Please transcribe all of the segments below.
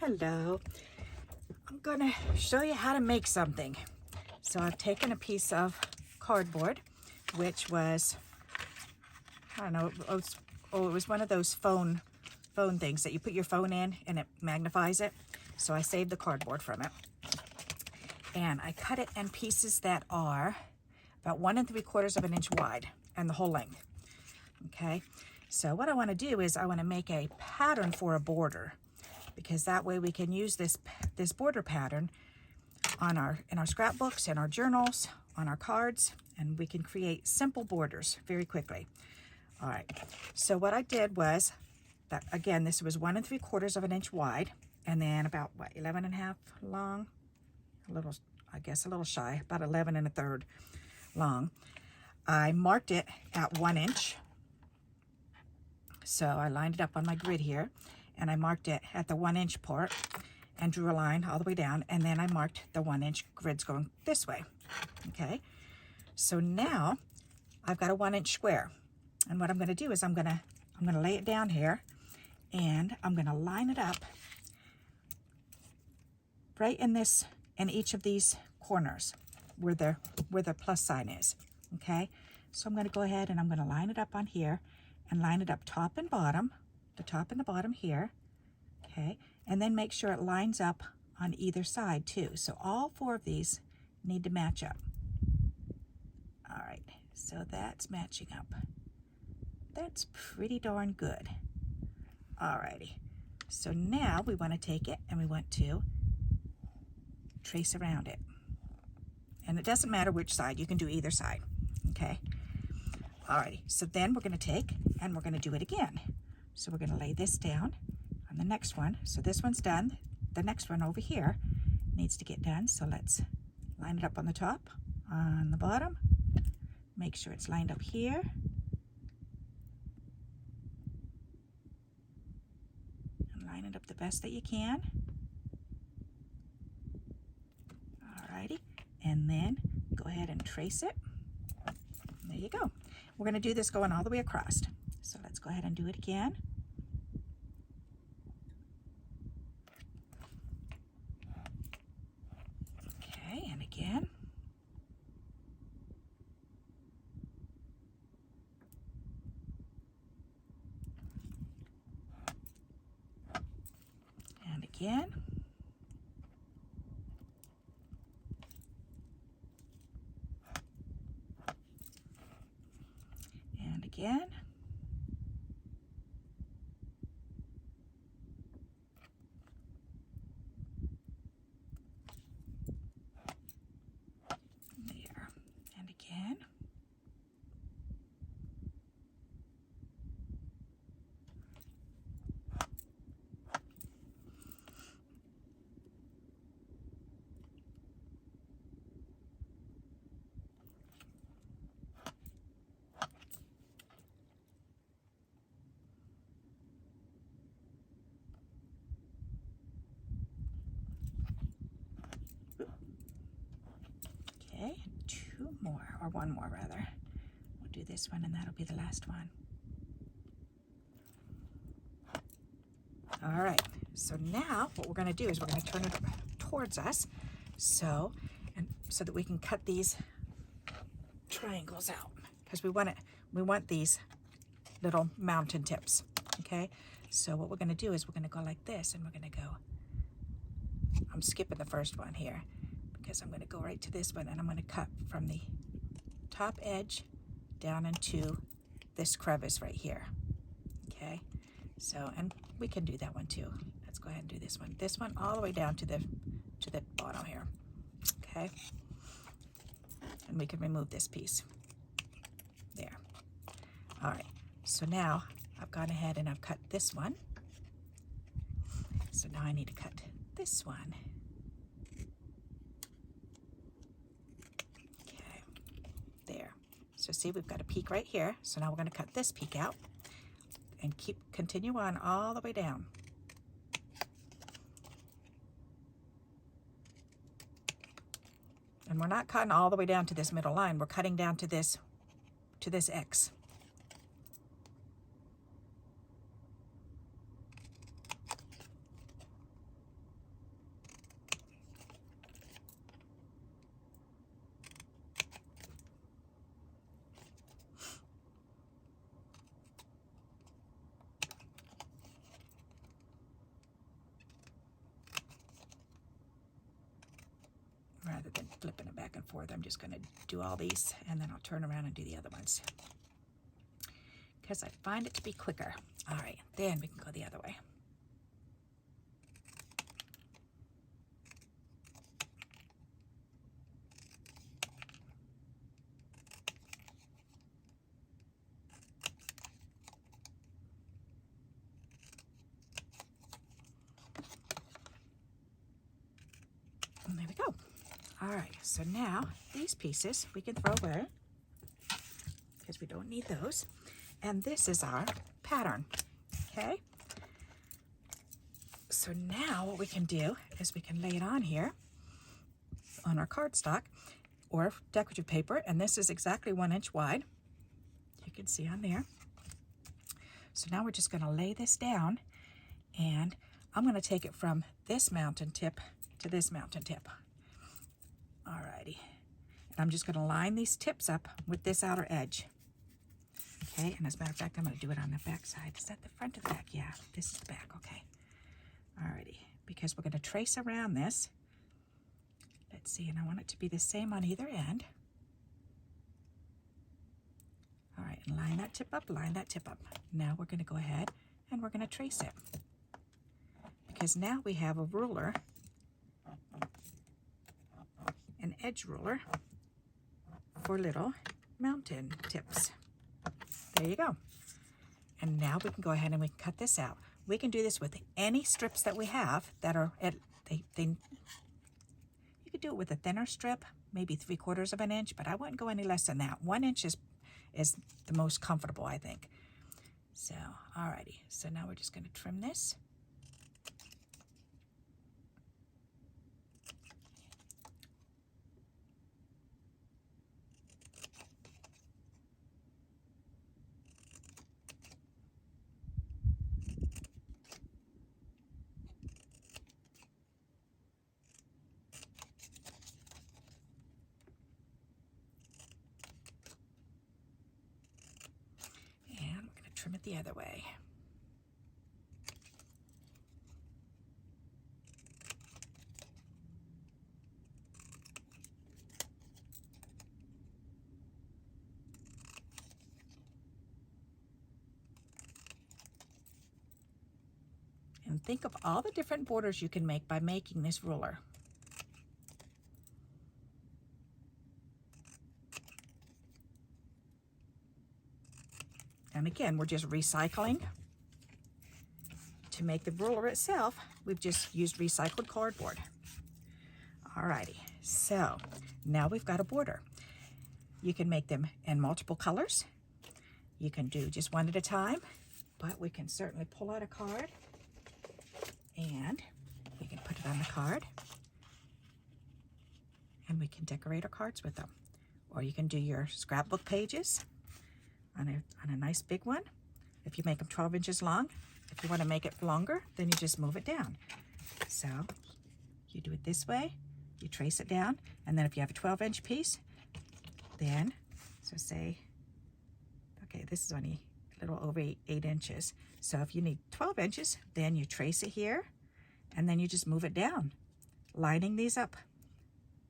Hello. I'm gonna show you how to make something. So I've taken a piece of cardboard, which was, I don't know, it was one of those phone things that you put your phone in and it magnifies it. So I saved the cardboard from it. And I cut it in pieces that are about 1 3/4 of an inch wide and the whole length. Okay, so what I want to do is I want to make a pattern for a border, because that way we can use this border pattern on in our scrapbooks, in our journals, on our cards, and we can create simple borders very quickly. All right, so what I did was that, again, this was 1 3/4 of an inch wide, and then about 11 1/2 long, I guess a little shy, about 11 1/3 long. I marked it at 1 inch. So I lined it up on my grid here, and I marked it at the 1 inch part and drew a line all the way down, and then I marked the 1 inch grids going this way. Okay, so now I've got a 1 inch square, and what I'm going to do is I'm going to lay it down here, and I'm going to line it up right in each of these corners where the plus sign is. Okay, so I'm going to go ahead and I'm going to line it up on here and line it up top and bottom, the top and the bottom here. Okay, and then make sure it lines up on either side too. So all 4 of these need to match up. All right, so that's matching up. That's pretty darn good. All righty, so now we want to take it and we want to trace around it. And it doesn't matter which side, you can do either side. Okay, all righty, so then we're going to take and we're going to do it again. So we're going to lay this down on the next one. So this one's done. The next one over here needs to get done. So let's line it up on the top, on the bottom. Make sure it's lined up here. And line it up the best that you can. Alrighty. And then go ahead and trace it. There you go. We're going to do this going all the way across. So let's go ahead and do it again. Okay, and again. And again. And again. There. And again. Okay, 2 more, or 1 more rather. We'll do this one and that'll be the last one. All right, so now what we're going to do is we're going to turn it towards us so that we can cut these triangles out, because we want these little mountain tips. Okay, so what we're going to do is we're going to go like this, and we're going to go, I'm skipping the first one here because I'm going to go right to this one, and I'm going to cut from the top edge down into this crevice right here. Okay, so, and we can do that one too. Let's go ahead and do this one. This one all the way down to the bottom here. Okay, and we can remove this piece. There. All right, so now I've gone ahead and I've cut this one. So now I need to cut this one. Okay, there. So see, we've got a peak right here. So now we're going to cut this peak out and continue on all the way down. And we're not cutting all the way down to this middle line. We're cutting down to this X. than flipping it back and forth, I'm just going to do all these and then I'll turn around and do the other ones because I find it to be quicker. All right, then we can go the other way. And there we go. All right, so now these pieces we can throw away because we don't need those. And this is our pattern, okay? So now what we can do is we can lay it on here on our cardstock or decorative paper, and this is exactly 1 inch wide. You can see on there. So now we're just gonna lay this down, and I'm gonna take it from this mountain tip to this mountain tip. Alrighty, and I'm just gonna line these tips up with this outer edge. Okay, and as a matter of fact, I'm going to do it on the back side. Is that the front or the back? Yeah, this is the back, okay. Alrighty, because we're going to trace around this. Let's see, and I want it to be the same on either end. All right, and line that tip up, line that tip up. Now we're going to go ahead and we're going to trace it. Because now we have a ruler, an edge ruler for little mountain tips. There you go. And now we can go ahead and we can cut this out. We can do this with any strips that we have that are at, you could do it with a thinner strip, maybe 3/4 of an inch, but I wouldn't go any less than that. 1 inch is the most comfortable, I think. So, alrighty. So now we're just going to trim this. Trim it the other way. And think of all the different borders you can make by making this ruler. And again, we're just recycling. To make the ruler itself, we've just used recycled cardboard. Alrighty, so now we've got a border. You can make them in multiple colors. You can do just one at a time, but we can certainly pull out a card and we can put it on the card and we can decorate our cards with them. Or you can do your scrapbook pages on a nice big one. If you make them 12 inches long, if you want to make it longer, then you just move it down. So you do it this way, you trace it down, and then if you have a 12-inch piece, then, so say, okay, this is only a little over 8 inches. So if you need 12 inches, then you trace it here, and then you just move it down, lining these up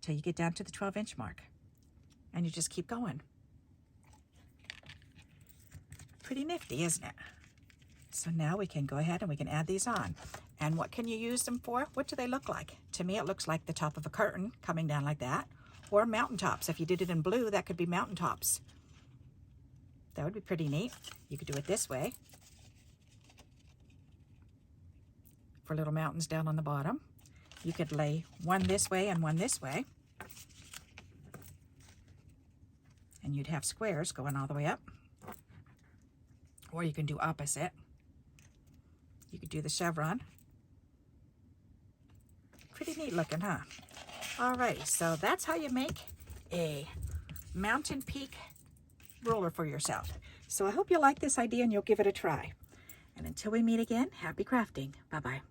till you get down to the 12-inch mark. And you just keep going. Pretty nifty, isn't it? So now we can go ahead and we can add these on. And what can you use them for? What do they look like? To me, it looks like the top of a curtain coming down like that, or mountaintops. If you did it in blue, that could be mountaintops. That would be pretty neat. You could do it this way for little mountains down on the bottom. You could lay one this way and one this way. And you'd have squares going all the way up. Or you can do opposite. You could do the chevron. Pretty neat looking, huh? Alrighty, so that's how you make a mountain peak ruler for yourself. So I hope you like this idea and you'll give it a try. And until we meet again, happy crafting. Bye-bye.